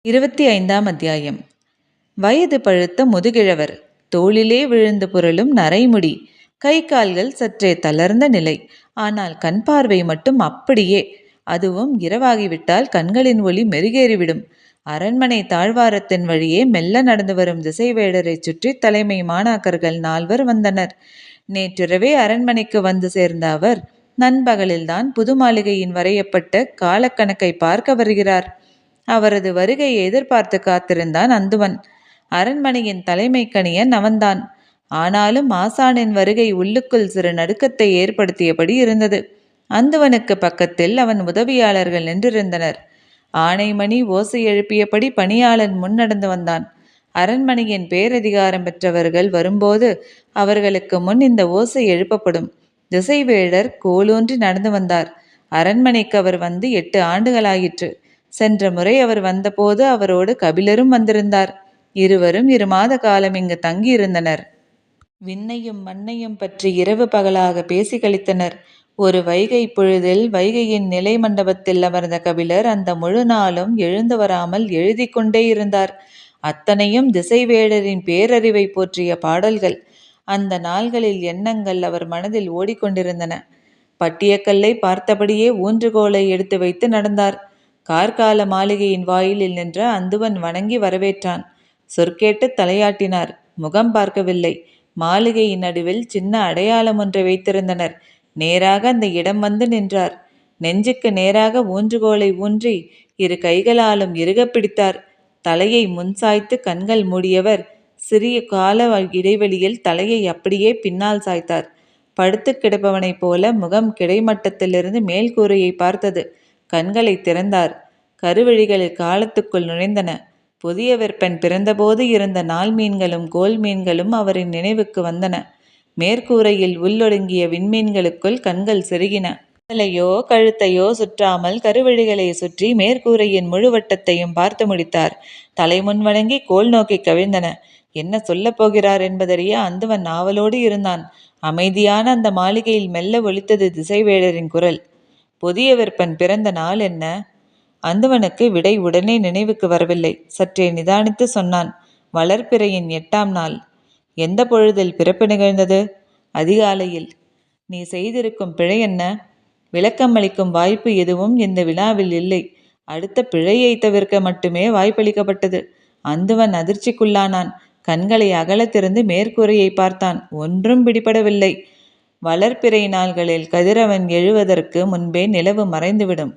25ஆம் அத்தியாயம். வயது பழுத்த முதுகிழவர், தோளிலே விழுந்து புரளும் நரைமுடி, கை கால்கள் சற்றே தளர்ந்த நிலை. ஆனால் கண் பார்வை மட்டும் அப்படியே. அதுவும் இரவாகிவிட்டால் கண்களின் ஒளி மெருகேறிவிடும். அரண்மனை தாழ்வாரத்தின் வழியே மெல்ல நடந்து வரும் திசைவேடரை சுற்றி தலைமை மாணாக்கர்கள் 4 வந்தனர். நேற்றிரவே அரண்மனைக்கு வந்து சேர்ந்த அவர் நண்பகலில்தான் புது மாளிகையின் வரையப்பட்ட காலக்கணக்கை பார்க்க வருகிறார். அவரது வருகையை எதிர்பார்த்து காத்திருந்தான் அந்துவன். அரண்மனையின் தலைமை கணியன் அவன்தான். ஆனாலும் ஆசானின் வருகை உள்ளுக்குள் சிறு நடுக்கத்தை ஏற்படுத்தியபடி இருந்தது. அந்துவனுக்கு பக்கத்தில் அவன் உதவியாளர்கள் நின்றிருந்தனர். ஆணைமணி ஓசை எழுப்பியபடி பணியாளன் முன்னடந்து வந்தான். அரண்மனையின் பேரதிகாரம் பெற்றவர்கள் வரும்போது அவர்களுக்கு முன் இந்த ஓசை எழுப்பப்படும். திசைவேடர் கோலூன்றி நடந்து வந்தார். அரண்மனைக்கு அவர் வந்து 8 ஆண்டுகளாயிற்று. சென்ற முறை அவர் வந்தபோது அவரோடு கபிலரும் வந்திருந்தார். இருவரும் 2 மாத காலம் இங்கு தங்கியிருந்தனர். விண்ணையும் மண்ணையும் பற்றி இரவு பகலாக பேசி கழித்தனர். ஒரு வைகை பொழுதில் வைகையின் நிலை மண்டபத்தில் அமர்ந்த கபிலர் அந்த முழு நாளும் எழுந்து வராமல் எழுதி கொண்டே இருந்தார். அத்தனையும் திசைவேடரின் பேரறிவை போற்றிய பாடல்கள். அந்த நாள்களில் எண்ணங்கள் அவர் மனதில் ஓடிக்கொண்டிருந்தன. பட்டியக்கல்லை பார்த்தபடியே ஊன்றுகோலை எடுத்து வைத்து நடந்தார். கார்கால மாளிகையின் வாயிலில் நின்ற அந்துவன் வணங்கி வரவேற்றான். சொற்கேட்டு தலையாட்டினார். முகம் பார்க்கவில்லை. மாளிகையின் நடுவில் சின்ன அடையாளம் ஒன்றை வைத்திருந்தனர். நேராக அந்த இடம் வந்து நின்றார். நெஞ்சுக்கு நேராக ஊன்றுகோலை ஊன்றி 2 கைகளாலும் இறுக பிடித்தார். தலையை முன்சாய்த்து கண்கள் மூடியவர் சிறிய கால இடைவெளியில் தலையை அப்படியே பின்னால் சாய்த்தார். படுத்து கிடப்பவனைப் போல முகம் கிடைமட்டத்திலிருந்து மேல்கூரையை பார்த்தது. கண்களை திறந்தார். கருவழிகளில் காலத்துக்குள் நுழைந்தன. புதிய வெப்பன் பிறந்தபோது இருந்த நாள் மீன்களும் கோல் மீன்களும் அவரின் நினைவுக்கு வந்தன. மேற்கூரையில் உள்ளொடுங்கிய விண்மீன்களுக்குள் கண்கள் செருகின. தலையோ கழுத்தையோ சுற்றாமல் கருவழிகளை சுற்றி மேற்கூரையின் முழுவட்டத்தையும் பார்த்து முடித்தார். தலை முன் வணங்கி கோல் நோக்கி கவிழ்ந்தன. என்ன சொல்லப் போகிறார் என்பதறிய அந்துவன் ஆவலோடு இருந்தான். அமைதியான அந்த மாளிகையில் மெல்ல ஒலித்தது திசைவேடரின் குரல். புதிய வெப்பன் பிறந்த நாள் என்ன? அந்துவனுக்கு விடை உடனே நினைவுக்கு வரவில்லை. சற்றே நிதானித்து சொன்னான். வளர்ப்பிறையின் 8ஆம் நாள். எந்த பொழுதில் பிறப்பு நிகழ்ந்தது? அதிகாலையில். நீ செய்திருக்கும் பிழை என்ன? விளக்கம் அளிக்கும் வாய்ப்பு எதுவும் இந்த வினாவில் இல்லை. அடுத்த பிழையை தவிர்க்க மட்டுமே வாய்ப்பளிக்கப்பட்டது. அந்துவன் அதிர்ச்சிக்குள்ளானான். கண்களை அகல திறந்து மேற்கூரையை பார்த்தான். ஒன்றும் பிடிபடவில்லை. வளர்ப்பிறை நாள்களில் கதிரவன் எழுவதற்கு முன்பே நிலவு மறைந்துவிடும்.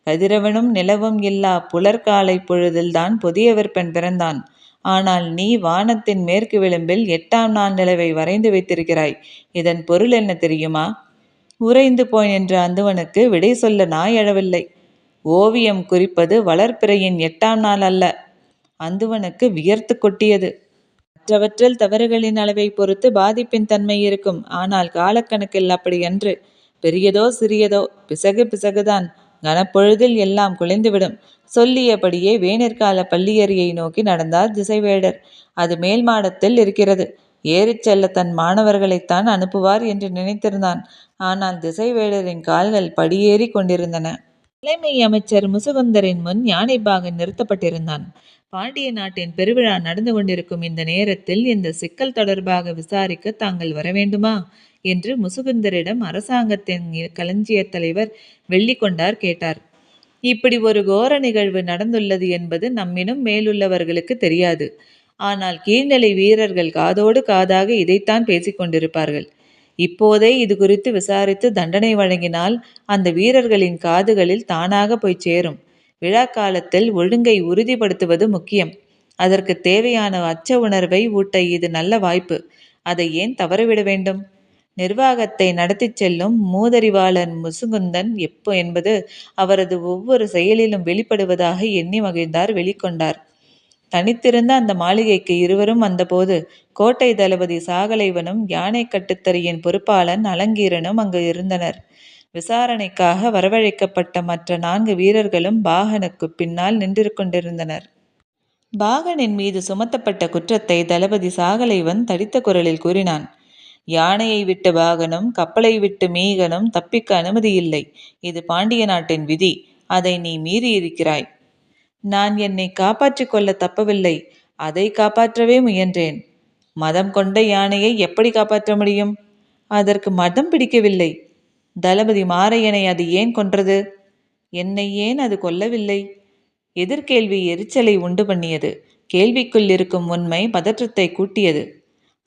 கதிரவனும் நிலவும் இல்லா புலர்காலை பொழுதில்தான் புதிய வெப்பன் பிறந்தான். ஆனால் நீ வானத்தின் மேற்கு விளிம்பில் 8ஆம் நாள் நிலவை வரைந்து வைத்திருக்கிறாய். இதன் பொருள் என்ன தெரியுமா? உறைந்து போய் நின்ற அந்துவனுக்கு விடை சொல்ல நாய் எழவில்லை. ஓவியம் குறிப்பது வளர்ப்பிறையின் 8ஆம் நாள் அல்ல. அந்துவனுக்கு வியர்த்து கொட்டியது. மற்றவற்றில் தவறுகளின் அளவை பொறுத்து பாதிப்பின் தன்மை இருக்கும். ஆனால் காலக்கணக்கில் அப்படியன்று. பெரியதோ சிறியதோ பிசகு பிசகுதான். கனப்பொழுதில் எல்லாம் குலைந்துவிடும். சொல்லியபடியே வேனிற்கால பள்ளியறையை நோக்கி நடந்தார் திசைவேடர். அது மேல் மாடத்தில் இருக்கிறது. ஏறிச் செல்ல தன் மாணவர்களைத்தான் அனுப்புவார் என்று நினைத்திருந்தான். ஆனால் திசைவேடரின் கால்கள் படியேறி கொண்டிருந்தன. தலைமை அமைச்சர் முசுகுந்தரின் முன் யானைப்பாகன் நிறுத்தப்பட்டிருந்தான். பாண்டிய நாட்டின் பெருவிழா நடந்து கொண்டிருக்கும் இந்த நேரத்தில் இந்த சிக்கல் தொடர்பாக விசாரிக்க தாங்கள் வரவேண்டுமா என்று முசுகுந்தரிடம் அரசாங்கத்தின் களஞ்சிய தலைவர் வெள்ளிக்கொண்டார் கேட்டார். இப்படி ஒரு கோர நிகழ்வு நடந்துள்ளது என்பது நம்மினும் மேலுள்ளவர்களுக்கு தெரியாது. ஆனால் கீழ்நிலை வீரர்கள் காதோடு காதாக இதைத்தான் பேசிக்கொண்டிருப்பார்கள். இப்போதே இது குறித்து விசாரித்து தண்டனை வழங்கினால் அந்த வீரர்களின் காதுகளில் தானாக போய் சேரும். விழா காலத்தில் ஒழுங்கை உறுதிப்படுத்துவது முக்கியம். அதற்கு தேவையான அச்ச உணர்வை ஊட்ட இது நல்ல வாய்ப்பு. அதை ஏன் தவறவிட வேண்டும்? நிர்வாகத்தை நடத்தி செல்லும் மூதறிவாளன் முசுகுந்தன் என்பது அவரது ஒவ்வொரு செயலிலும் வெளிப்படுவதாக எண்ணி மகிழ்ந்தார் வெளிக்கொண்டார். தனித்திருந்த அந்த மாளிகைக்கு இருவரும் வந்தபோது கோட்டை தளபதி சாகலைவனும் யானை கட்டுத்தறியின் பொறுப்பாளன் அலங்கீரனும் அங்கு இருந்தனர். விசாரணைக்காக வரவழைக்கப்பட்ட மற்ற 4 வீரர்களும் பாகனுக்கு பின்னால் நின்று கொண்டிருந்தனர். பாகனின் மீது சுமத்தப்பட்ட குற்றத்தை தளபதி சாகலைவன் தடித்த குரலில் கூறினான். யானையை விட்டு பாகனும் கப்பலை விட்டு மீகனும் தப்பிக்க அனுமதியில்லை. இது பாண்டிய நாட்டின் விதி. அதை நீ மீறியிருக்கிறாய். நான் என்னை காப்பாற்றிக் கொள்ள தப்பவில்லை, அதை காப்பாற்றவே முயன்றேன். மதம் கொண்ட யானையை எப்படி காப்பாற்ற முடியும்? அதற்கு மதம் பிடிக்கவில்லை. தளபதி மாரையனை அது ஏன் கொன்றது? என்னை ஏன் அது கொல்லவில்லை? எதிர்கேள்வி எரிச்சலை உண்டு பண்ணியது. கேள்விக்குள் இருக்கும் உண்மை பதற்றத்தை கூட்டியது.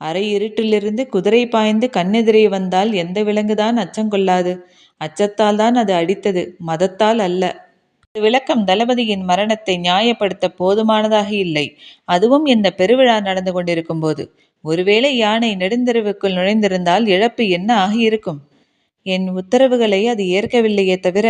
அரை இருட்டிலிருந்து குதிரை பாய்ந்து கண்ணெதிரே வந்தால் எந்த விலங்குதான் அச்சங்கொள்ளாது? அச்சத்தால் தான் அது அடித்தது, மதத்தால் அல்ல. விளக்கம் தளபதியின் மரணத்தை நியாயப்படுத்த போதுமானதாக இல்லை. அதுவும் இந்த பெருவிழா நடந்து கொண்டிருக்கும் போது. ஒருவேளை யானை நெடுந்தெருவுக்குள் நுழைந்திருந்தால் இழப்பு என்ன ஆகியிருக்கும்? என் உத்தரவுகளை அது ஏற்கவில்லையே தவிர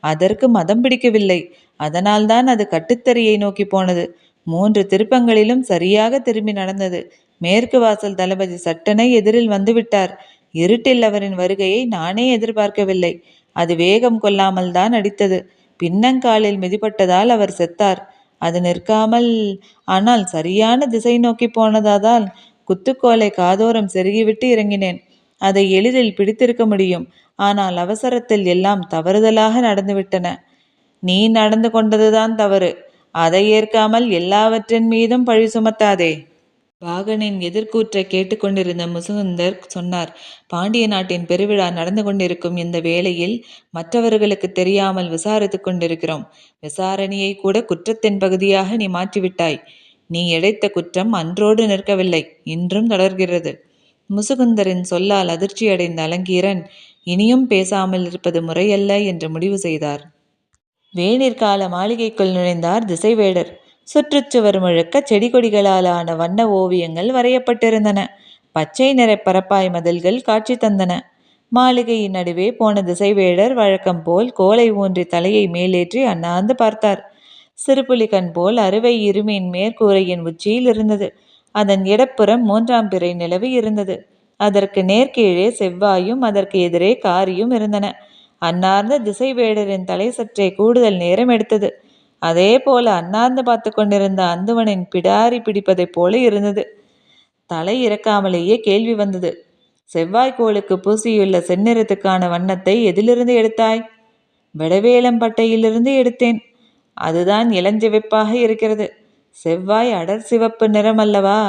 அதற்கு மதம் பிடிக்கவில்லை. அதனால்தான் அது கட்டுத்தறியை நோக்கி போனது. 3 திருப்பங்களிலும் சரியாக திரும்பி நடந்தது. மேற்கு வாசல் தளபதி சட்டென எதிரில் வந்துவிட்டார். இருட்டில் அவரின் வருகையை நானே எதிர்பார்க்கவில்லை. அது வேகம் கொள்ளாமல் தான் அடித்தது. பின்னங்காலில் மிதிப்பட்டதால் அவர் செத்தார். அது நிற்காமல், ஆனால் சரியான திசை நோக்கி போனதால் குத்துக்கோலை காதோரம் செருகிவிட்டு இறங்கினேன். அதை எளிதில் பிடித்திருக்க முடியும். ஆனால் அவசரத்தில் எல்லாம் தவறுதலாக நடந்துவிட்டன. நீ நடந்து கொண்டதுதான் தவறு. அதை ஏற்காமல் எல்லாவற்றின் மீதும் பழி சுமத்தாதே. பாகனின் எதிர்கூற்றை கேட்டுக்கொண்டிருந்த முசுகுந்தர் சொன்னார். பாண்டிய நாட்டின் பெருவிழா நடந்து கொண்டிருக்கும் இந்த வேளையில் மற்றவர்களுக்கு தெரியாமல் விசாரித்து கொண்டிருக்கிறோம். விசாரணையை கூட குற்றத்தின் பகுதியாக நீ மாற்றிவிட்டாய். நீ இழைத்த குற்றம் அன்றோடு நிற்கவில்லை, இன்றும் தொடர்கிறது. முசுகுந்தரின் சொல்லால் அதிர்ச்சியடைந்த அலங்கீரன் இனியும் பேசாமல் இருப்பது முறையல்ல என்று முடிவு செய்தார். வேணிற்கால மாளிகைக்குள் நுழைந்தார் திசைவேடர். சுற்றுச்சுவர் முழுக்க செடி கொடிகளாலான வண்ண ஓவியங்கள் வரையப்பட்டிருந்தன. பச்சை நிற பரப்பாய் மதில்கள் காட்சி தந்தன. மாளிகையின் நடுவே போன திசைவேடர் வழக்கம் போல் கோலை ஊன்றி தலையை மேலேற்றி அண்ணாந்து பார்த்தார். சிறுபுலி கண் போல் அறுவை இருமீன் மேற்கூரையின் உச்சியில் இருந்தது. அதன் இடப்புறம் 3ஆம் பிறை நிலவு இருந்தது. அதற்கு நேர்கீழே செவ்வாயும் அதற்கு எதிரே காரியும் இருந்தன. அன்னார்ந்த திசைவேடரின் தலை சற்றே கூடுதல் நேரம் எடுத்தது. அதே போல அண்ணாந்து பார்த்து கொண்டிருந்த அந்துவனின் பிடாரி பிடிப்பதைப் போல இருந்தது. தலை இறக்காமலேயே கேள்வி வந்தது. செவ்வாய்க்கோளுக்கு பூசியுள்ள செந்நிறத்துக்கான வண்ணத்தை எதிலிருந்து எடுத்தாய்? வடவேலம்பட்டையிலிருந்து எடுத்தேன். அதுதான் இளஞ்சிவப்பாக இருக்கிறது. செவ்வாய் அடர் சிவப்பு நிறம் அல்லவா?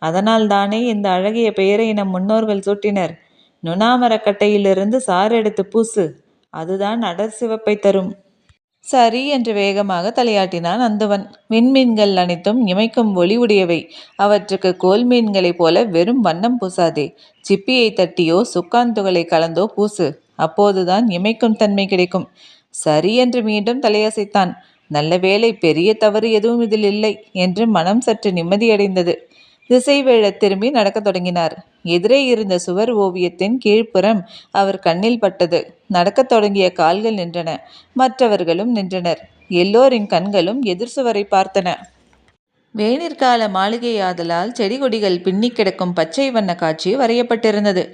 அதனால் தானே இந்த அழகிய பெயரை நம் முன்னோர்கள் சூட்டினர். நுணாமரக்கட்டையிலிருந்து சாறு எடுத்து பூசு, அதுதான் அடர் சிவப்பை தரும். சரி என்று வேகமாக தலையாட்டினான் அந்துவன். விண்மீன்கள் அனைத்தும் இமைக்கும் ஒளி உடையவை. அவற்றுக்கு கோல் மீன்களைப் போல வெறும் வண்ணம் பூசாதே. சிப்பியை தட்டியோ சுக்காந்துகளை கலந்தோ பூசு. அப்போதுதான் இமைக்கும் தன்மை கிடைக்கும். சரி என்று மீண்டும் தலையசைத்தான். நல்ல வேளை, பெரிய தவறு எதுவும் இதில் இல்லை என்று மனம் சற்று நிம்மதியடைந்தது. திசைவேழ திரும்பி நடக்கத் தொடங்கினார். எதிரே இருந்த சுவர் ஓவியத்தின் கீழ்ப்புறம் அவர் கண்ணில் பட்டது. நடக்கத் தொடங்கிய கால்கள் நின்றன. மற்றவர்களும் நின்றனர். எல்லோரின் கண்களும் எதிர் சுவரை பார்த்தன. வேனிற்கால மாளிகையாதலால் செடி கொடிகள் பின்னி கிடக்கும் பச்சை வண்ண காட்சி வரையப்பட்டிருந்தது.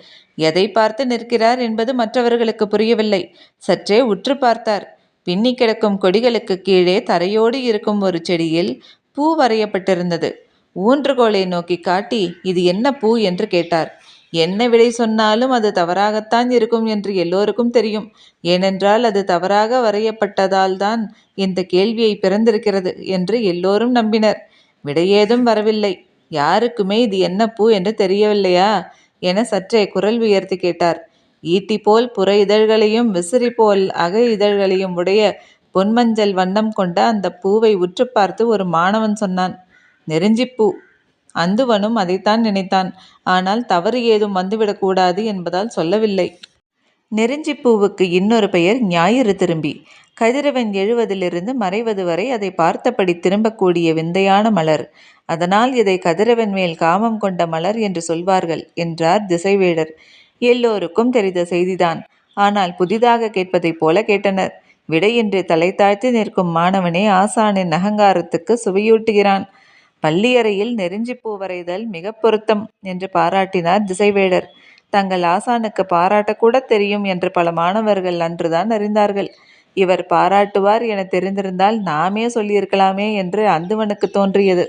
எதை பார்த்து நிற்கிறார் என்பது மற்றவர்களுக்கு புரியவில்லை. சற்றே உற்று பார்த்தார். பின்னி கிடக்கும் கொடிகளுக்கு கீழே தரையோடு இருக்கும் ஒரு செடியில் பூ வரையப்பட்டிருந்தது. ஊன்றுகோலை நோக்கி காட்டி இது என்ன பூ என்று கேட்டார். என்ன விடை சொன்னாலும் அது தவறாகத்தான் இருக்கும் என்று எல்லோருக்கும் தெரியும். ஏனென்றால் அது தவறாக வரையப்பட்டதால் தான் இந்த கேள்வியை பிறந்திருக்கிறது என்று எல்லோரும் நம்பினர். விடையேதும் வரவில்லை. யாருக்குமே இது என்ன பூ என்று தெரியவில்லையா என சற்றே குரல் உயர்த்தி கேட்டார். ஈட்டி போல் புற இதழ்களையும் விசிறி போல் அக இதழ்களையும் உடைய பொன்மஞ்சள் வண்ணம் கொண்ட அந்த பூவை உற்று பார்த்து ஒரு மாணவன் சொன்னான், நெருஞ்சிப்பூ. அந்துவனும் அதைத்தான் நினைத்தான். ஆனால் தவறு ஏதும் வந்துவிடக்கூடாது என்பதால் சொல்லவில்லை. நெருஞ்சிப்பூவுக்கு இன்னொரு பெயர் ஞாயிறு திரும்பி. கதிரவன் எழுவதிலிருந்து மறைவது வரை அதை பார்த்தபடி திரும்பக்கூடிய விந்தையான மலர். அதனால் இதை கதிரவன் மேல் காமம் கொண்ட மலர் என்று சொல்வார்கள் என்றார் திசைவேடர். எல்லோருக்கும் தெரிந்த செய்திதான். ஆனால் புதிதாக கேட்பதைப் போல கேட்டனர். விடையின்றி தலை தாழ்த்தி நிற்கும் மாணவனே ஆசானின் அகங்காரத்துக்கு சுவையூட்டுகிறான். பள்ளியறையில் நெருஞ்சிப்பூ வரைதல் மிக பொருத்தம் என்று பாராட்டினார் திசைவேடர். தங்கள் ஆசானுக்கு பாராட்டக்கூட தெரியும் என்று பல மாணவர்கள் அன்றுதான் அறிந்தார்கள். இவர் பாராட்டுவார் என தெரிந்திருந்தால் நாமே சொல்லியிருக்கலாமே என்று அந்துவனுக்கு தோன்றியது.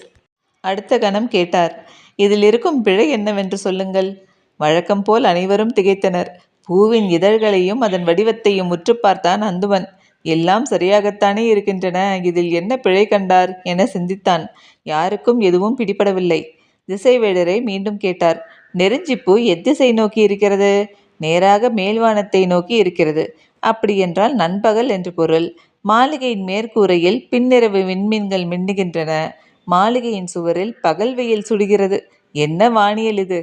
அடுத்த கணம் கேட்டார், இதில் இருக்கும் பிழை என்னவென்று சொல்லுங்கள். வழக்கம் போல் அனைவரும் திகைத்தனர். பூவின் இதழ்களையும் அதன் வடிவத்தையும் உற்று பார்த்தான் அந்துவன். எல்லாம் சரியாகத்தானே இருக்கின்றன, இதில் என்ன பிழை கண்டார் என சிந்தித்தான். யாருக்கும் எதுவும் பிடிபடவில்லை. திசைவேடரை மீண்டும் கேட்டார். நெருஞ்சிப்பூ எத்திசை நோக்கி இருக்கிறது? நேராக மேல்வானத்தை நோக்கி இருக்கிறது. அப்படியென்றால் நண்பகல் என்று பொருள். மாளிகையின் மேற்கூரையில் பின்னிரவு விண்மீன்கள் மின்னுகின்றன. மாளிகையின் சுவரில் பகல் வெயில் சுடுகிறது. என்ன வானியல் இது!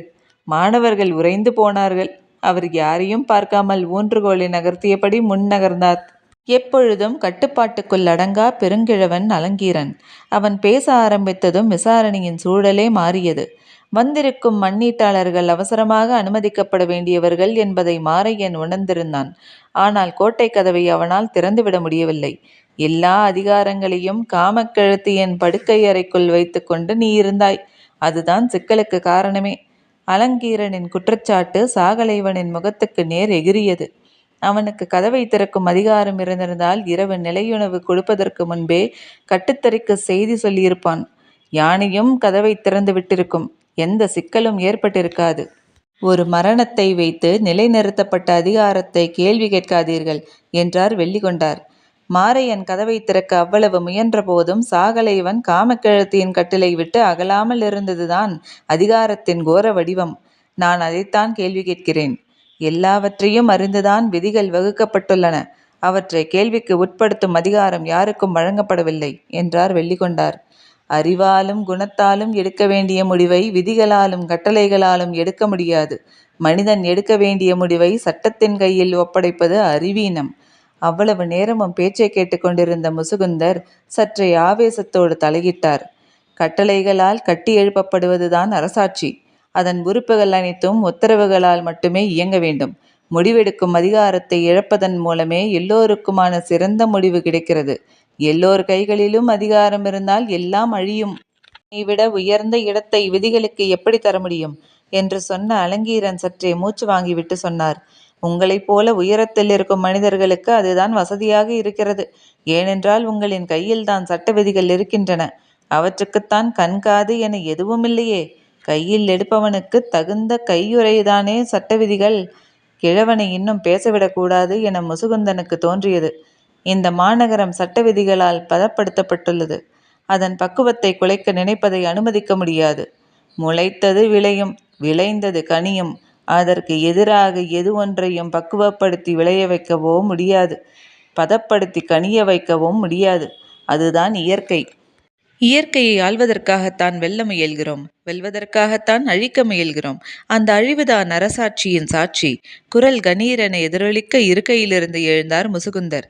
மாணவர்கள் உறைந்து போனார்கள். அவர் யாரையும் பார்க்காமல் ஊன்றுகோலை நகர்த்தியபடி முன் நகர்ந்தார். எப்பொழுதும் கட்டுப்பாட்டுக்குள் அடங்கா பெருங்கிழவன் அலங்கீரன். அவன் பேச ஆரம்பித்ததும் விசாரணையின் சூழலே மாறியது. வந்திருக்கும் மண்ணீட்டாளர்கள் அவசரமாக அனுமதிக்கப்பட வேண்டியவர்கள் என்பதை மாரையன் உணர்ந்திருந்தான். ஆனால் கோட்டை கதவை அவனால் திறந்துவிட முடியவில்லை. எல்லா அதிகாரங்களையும் காமக்கிழத்தியின் படுக்கை அறைக்குள் வைத்து கொண்டு நீ இருந்தாய். அதுதான் சிக்கலுக்கு காரணமே. அலங்கீரனின் குற்றச்சாட்டு சாகலைவனின் முகத்துக்கு நேர் எகிரியது. அவனுக்கு கதவை திறக்கும் அதிகாரம் இருந்திருந்தால் இரவு நிலையுணவு கொடுப்பதற்கு முன்பே கட்டுத்தறிக்கு செய்தி சொல்லியிருப்பான். யானையும் கதவை திறந்து விட்டிருக்கும். எந்த சிக்கலும் ஏற்பட்டிருக்காது. ஒரு மரணத்தை வைத்து நிலைநிறுத்தப்பட்ட அதிகாரத்தை கேள்வி கேட்காதீர்கள் என்றார் வெள்ளிகொண்டார். மாரையன் கதவை திறக்க அவ்வளவு முயன்ற போதும் சாகலைவன் காமக்கிழத்தியின் கட்டிலை விட்டு அகலாமல் இருந்ததுதான் அதிகாரத்தின் கோர வடிவம். நான் அதைத்தான் கேள்வி கேட்கிறேன். எல்லாவற்றையும் அறிந்துதான் விதிகள் வகுக்கப்பட்டுள்ளன. அவற்றை கேள்விக்கு உட்படுத்தும் அதிகாரம் யாருக்கும் வழங்கப்படவில்லை என்றார் வெள்ளிகொண்டார். அறிவாலும் குணத்தாலும் எடுக்க வேண்டிய முடிவை விதிகளாலும் கட்டளைகளாலும் எடுக்க முடியாது. மனிதன் எடுக்க வேண்டிய முடிவை சட்டத்தின் கையில் ஒப்படைப்பது அறிவீனம். அவ்வளவு நேரமும் பேச்சை கேட்டுக்கொண்டிருந்த முசுகுந்தர் சற்றே ஆவேசத்தோடு தலையிட்டார். கட்டளைகளால் கட்டி எழுப்பப்படுவதுதான் அரசாட்சி. அதன் உறுப்புகள் அனைத்தும் உத்தரவுகளால் மட்டுமே இயங்க வேண்டும். முடிவெடுக்கும் அதிகாரத்தை இழப்பதன் மூலமே எல்லோருக்குமான சிறந்த முடிவு கிடைக்கிறது. எல்லோர் கைகளிலும் அதிகாரம் இருந்தால் எல்லாம் அழியும். விட உயர்ந்த இடத்தை விதிகளுக்கு எப்படி தர முடியும் என்று சொன்ன அலங்கீரன் சற்றே மூச்சு வாங்கிவிட்டு சொன்னார். உங்களைப் போல உயரத்தில் இருக்கும் மனிதர்களுக்கு அதுதான் வசதியாக இருக்கிறது. ஏனென்றால் உங்களின் கையில்தான் சட்ட விதிகள் இருக்கின்றன. அவற்றுக்குத்தான் கண்காது என எதுவும் இல்லையே. கையில் எடுப்பவனுக்கு தகுந்த கையுறைதானே சட்ட விதிகள். கிழவனை இன்னும் பேசவிடக்கூடாது என முசுகுந்தனுக்கு தோன்றியது. இந்த மாநகரம் சட்ட விதிகளால் பதப்படுத்தப்பட்டுள்ளது. அதன் பக்குவத்தை குலைக்க நினைப்பதை அனுமதிக்க முடியாது. முளைத்தது விளையும், விளைந்தது கனியும். அதற்கு எதிராக எது ஒன்றையும் பக்குவப்படுத்தி விளைய வைக்கவோ முடியாது, பதப்படுத்தி கனிய வைக்கவும் முடியாது. அதுதான் இயற்கை. இயற்கையை ஆள்வதற்காகத்தான் வெல்ல முயல்கிறோம், வெல்வதற்காகத்தான் அழிக்க முயல்கிறோம். அந்த அழிவுதான் அரசாட்சியின் சாட்சி. குரல் கணீரென எதிரொலிக்க இருக்கையிலிருந்து எழுந்தார் முசுகுந்தர்.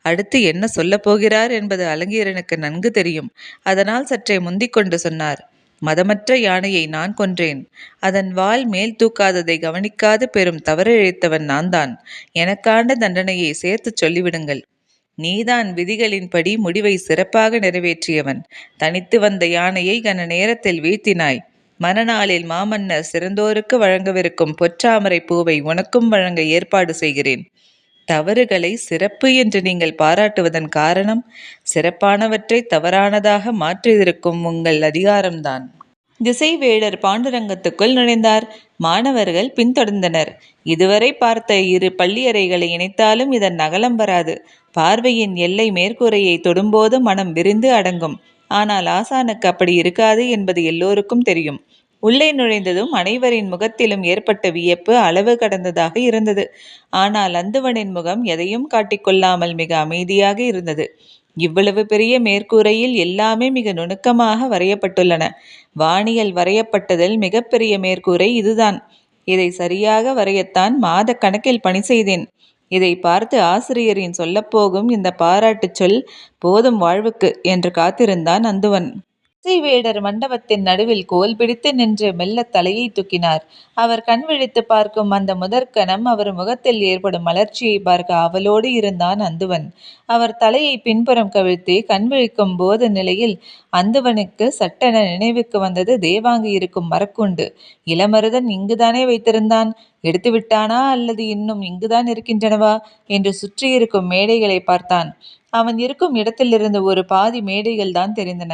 அடுத்து என்ன சொல்லப் போகிறார் என்பது அலங்கீரனுக்கு நன்கு தெரியும். அதனால் சற்றே முந்திக்கொண்டு சொன்னார். மதமற்ற யானையை நான் கொன்றேன். அதன் வால் மேல் தூக்காததை கவனிக்காது பெரும் தவறிழைத்தவன் நான்தான். எனக்கான தண்டனையை சேர்த்து சொல்லிவிடுங்கள். நீதான் விதிகளின்படி முடிவை சிறப்பாக நிறைவேற்றியவன். தனித்து வந்த யானையை கன நேரத்தில் வீழ்த்தினாய். மறுநாளில் மாமன்னர் சிறந்தோருக்கு வழங்கவிருக்கும் பொற்றாமரை பூவை உனக்கும் வழங்க ஏற்பாடு செய்கிறேன். தவறுகளை சிறப்பு என்று நீங்கள் பாராட்டுவதன் காரணம் சிறப்பானவற்றை தவறானதாக மாற்றியிருக்கும் உங்கள் அதிகாரம்தான். திசைவேடர் பாண்டுரங்கத்துக்குள் நுழைந்தார். மாணவர்கள் பின்தொடர்ந்தனர். இதுவரை பார்த்த இரு பள்ளியறைகளை இணைத்தாலும் இதன் அகலம் வராது. பார்வையின் எல்லை மேற்கூரையை தொடும்போது மனம் விரிந்து அடங்கும். ஆனால் ஆசானுக்கு அப்படி இருக்காது என்பது எல்லோருக்கும் தெரியும். உள்ளே நுழைந்ததும் அனைவரின் முகத்திலும் ஏற்பட்ட வியப்பு அளவு கடந்ததாக இருந்தது. ஆனால் அந்துவனின் முகம் எதையும் காட்டிக்கொள்ளாமல் மிக அமைதியாக இருந்தது. இவ்வளவு பெரிய மேற்கூரையில் எல்லாமே மிக நுணுக்கமாக வரையப்பட்டுள்ளன. வானியல் வரையப்பட்டதில் மிகப்பெரிய மேற்கூரை இதுதான். இதை சரியாக வரையத்தான் மாத கணக்கில் பணி செய்தேன். இதை பார்த்து ஆசிரியரின் சொல்லப்போகும் இந்த பாராட்டுச் சொல் போதும் வாழ்வுக்கு என்று காத்திருந்தான் அந்துவன். வேடர் மண்டபத்தின் நடுவில் கோல் பிடித்து நின்று மெல்ல தலையை தூக்கினார். அவர் கண் விழித்து பார்க்கும் அந்த முதற்கணம் அவர் முகத்தில் ஏற்படும் மலர்ச்சியை பார்க்க அவளோடு இருந்தான் அந்துவன். அவர் தலையை பின்புறம் கவிழ்த்து கண் விழிக்கும் போது நிலையில் அந்துவனுக்கு சட்டென நினைவுக்கு வந்தது தேவாங்கு இருக்கும் மரக்கூண்டு. இளமருதன் இங்குதானே வைத்திருந்தான். எடுத்து விட்டானா அல்லது இன்னும் இங்குதான் இருக்கின்றனவா என்று சுற்றியிருக்கும் மேடைகளை பார்த்தான். அவன் இருக்கும் இடத்திலிருந்து ஒரு பாதி மேடைகள் தான் தெரிந்தன.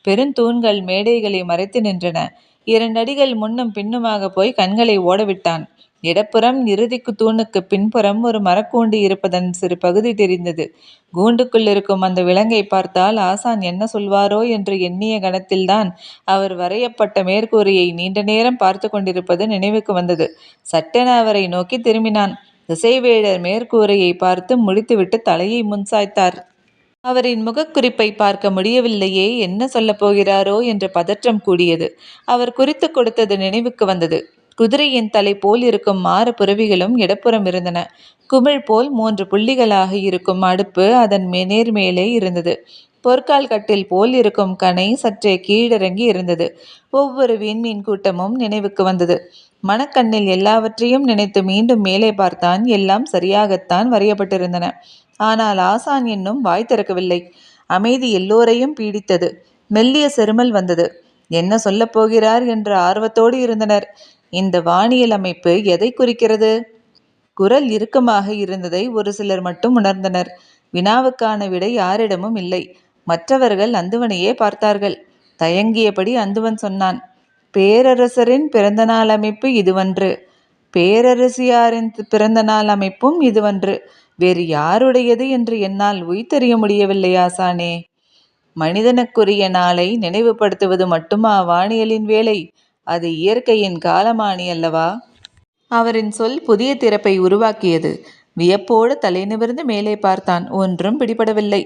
பெருந்தூண்கள் மேடைகளை மறைத்து நின்றன. 2 அடிகள் முன்னும் பின்னுமாக போய் கண்களை ஓடவிட்டான். இடப்புறம் இறுதிக்கு தூணுக்கு பின்புறம் ஒரு மரக்கூண்டு இருப்பதன் சிறு பகுதி தெரிந்தது. கூண்டுக்குள் இருக்கும் அந்த விலங்கை பார்த்தால் ஆசான் என்ன சொல்வாரோ என்று எண்ணிய கணத்தில்தான் அவர் வரையப்பட்ட மேற்கூரையை நீண்ட நேரம் பார்த்து கொண்டிருப்பது நினைவுக்கு வந்தது. சட்டென அவரை நோக்கி திரும்பினான். திசைவேழர் மேற்கூரையை பார்த்து முடித்துவிட்டு தலையை முன்சாய்த்தார். அவரின் முகக்குறிப்பை பார்க்க முடியவில்லையே, என்ன சொல்லப் போகிறாரோ என்ற பதற்றம் கூடியது. அவர் குறித்து கொடுத்தது நினைவுக்கு வந்தது. குதிரையின் தலை போல் இருக்கும் 6 புறவிகளும் இடப்புறம் இருந்தன. குமிழ் போல் 3 புள்ளிகளாக இருக்கும் அடுப்பு அதன் நேர்மேலே இருந்தது. பொற்கால் கட்டில் போல் இருக்கும் கணை சற்றே கீழிறங்கி இருந்தது. ஒவ்வொரு விண்மீன் கூட்டமும் நினைவுக்கு வந்தது. மனக்கண்ணில் எல்லாவற்றையும் நினைத்து மீண்டும் மேலே பார்த்தான். எல்லாம் சரியாகத்தான் வரையப்பட்டிருந்தன. ஆனால் ஆசான் இன்னும் வாய் திறக்கவில்லை. அமைதி எல்லோரையும் பீடித்தது. மெல்லிய செருமல் வந்தது. என்ன சொல்லப் போகிறார் என்ற ஆர்வத்தோடு இருந்தனர். இந்த வானியல் அமைப்பு எதை குறிக்கிறது? குரல் இறுக்கமாக இருந்ததை ஒரு சிலர் மட்டும் உணர்ந்தனர். வினாவுக்கான விடை யாரிடமும் இல்லை. மற்றவர்கள் அந்துவனையே பார்த்தார்கள். தயங்கியபடி அந்துவன் சொன்னான். பேரரசரின் பிறந்தநாள் அமைப்பு இதுவன்று. பேரரசியாரின் பிறந்தநாள் அமைப்பும் இதுவன்று. வேறு யாருடையது என்று என்னால் உய்தறிய முடியவில்லை ஆசானே. மனிதனுக்குரிய நாளை நினைவுபடுத்துவது மட்டுமா வானியலின் வேலை? அது இயற்கையின் காலமானி அல்லவா? அவரின் சொல் புதிய திறப்பை உருவாக்கியது. வியப்போடு தலை நிமிர்ந்து மேலே பார்த்தான். ஒன்றும் பிடிபடவில்லை.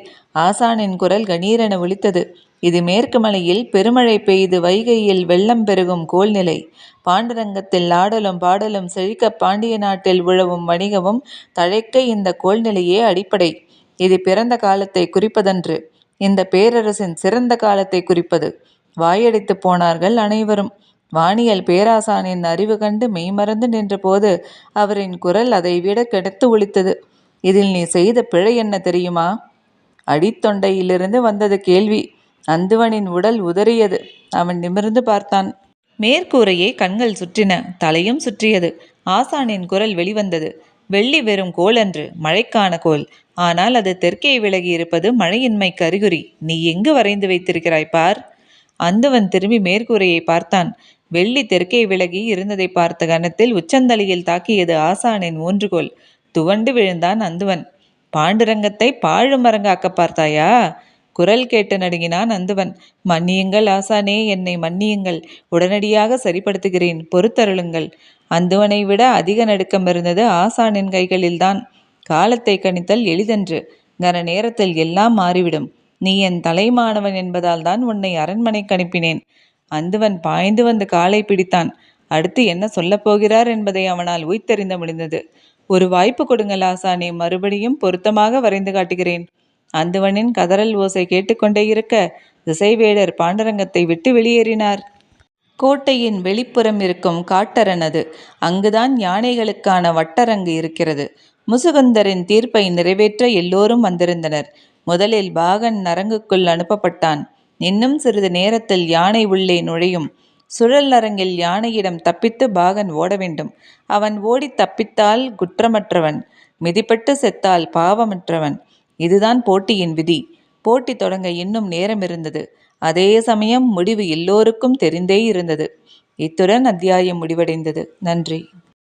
ஆசானின் குரல் கணீரென ஒலித்தது. இது மேற்கு மலையில் பெருமழை பெய்து வைகையில் வெள்ளம் பெருகும் கோல்நிலை. பாண்டரங்கத்தில் ஆடலும் பாடலும் செழிக்க பாண்டிய நாட்டில் உழவும் வணிகமும் தழைக்க இந்த கோல்நிலையே அடிப்படை. இது பிறந்த காலத்தை குறிப்பதன்று, இந்த பேரரசின் சிறந்த காலத்தை குறிப்பது. வாயடித்து போனார்கள் அனைவரும். வானியல் பேராசானின் அறிவு கண்டு மெய்மறந்து நின்றபோது அவரின் குரல் அதைவிட கெடுத்து ஒலித்தது. இதில் நீ செய்த பிழை என்ன தெரியுமா? அடித்தொண்டையிலிருந்து வந்தது கேள்வி. அந்துவனின் உடல் உதறியது. அவன் நிமிர்ந்து பார்த்தான். மேற்கூரையை கண்கள் சுற்றின. தலையும் சுற்றியது. ஆசானின் குரல் வெளிவந்தது. வெள்ளி வெறும் கோல் அன்று, மழைக்கான கோல். ஆனால் அது தெற்கே விலகி இருப்பது மழையின்மைக்கு அறிகுறி. நீ எங்கு வரைந்து வைத்திருக்கிறாய் பார். அந்துவன் திரும்பி மேற்கூரையை பார்த்தான். வெள்ளி தெற்கே விலகி இருந்ததை பார்த்த கணத்தில் உச்சந்தலையில் தாக்கியது ஆசானின் ஊன்றுகோல். துவண்டு விழுந்தான் அந்துவன். பாண்டுரங்கத்தை பாழுமரங்காக்க பார்த்தாயா? குரல் கேட்டு நடுங்கினான் அந்துவன். மன்னியுங்கள் ஆசானே, என்னை மன்னியுங்கள். உடனடியாக சரிப்படுத்துகிறேன், பொறுத்தருளுங்கள். அந்துவனை விட அதிக நடுக்கம் இருந்தது ஆசானின் கைகளில்தான். காலத்தை கணித்தல் எளிதன்று. கன நேரத்தில் எல்லாம் மாறிவிடும். நீ என் தலைமானவன் என்பதால் தான் உன்னை அரண்மனைக்கு அனுப்பினேன். அந்துவன் பாய்ந்து வந்து காலை பிடித்தான். அடுத்து என்ன சொல்லப் போகிறார் என்பதை அவனால் உய்தறிந்த முடிந்தது. ஒரு வாய்ப்பு கொடுங்கள் ஆசானே, மறுபடியும் பொருத்தமாக வரைந்து காட்டுகிறேன். அந்துவனின் கதறல் ஓசை கேட்டுக்கொண்டே இருக்க திசைவேடர் பாண்டரங்கத்தை விட்டு வெளியேறினார். கோட்டையின் வெளிப்புறம் இருக்கும் காட்டரணது. அங்குதான் யானைகளுக்கான வட்டரங்கு இருக்கிறது. முசுகுந்தரின் தீர்ப்பை நிறைவேற்ற எல்லோரும் வந்திருந்தனர். முதலில் பாகன் அரங்குக்குள் அனுப்பப்பட்டான். இன்னும் சிறிது நேரத்தில் யானை உள்ளே நுழையும். சுழல் அரங்கில் யானையிடம் தப்பித்து பாகன் ஓட வேண்டும். அவன் ஓடி தப்பித்தால் குற்றமற்றவன், மிதிப்பட்டு செத்தால் பாவமற்றவன். இதுதான் போட்டியின் விதி. போட்டி தொடங்க இன்னும் நேரம் இருந்தது. அதே சமயம் முடிவு எல்லோருக்கும் தெரிந்தே இருந்தது. இத்துடன் அத்தியாயம் முடிவடைந்தது. நன்றி.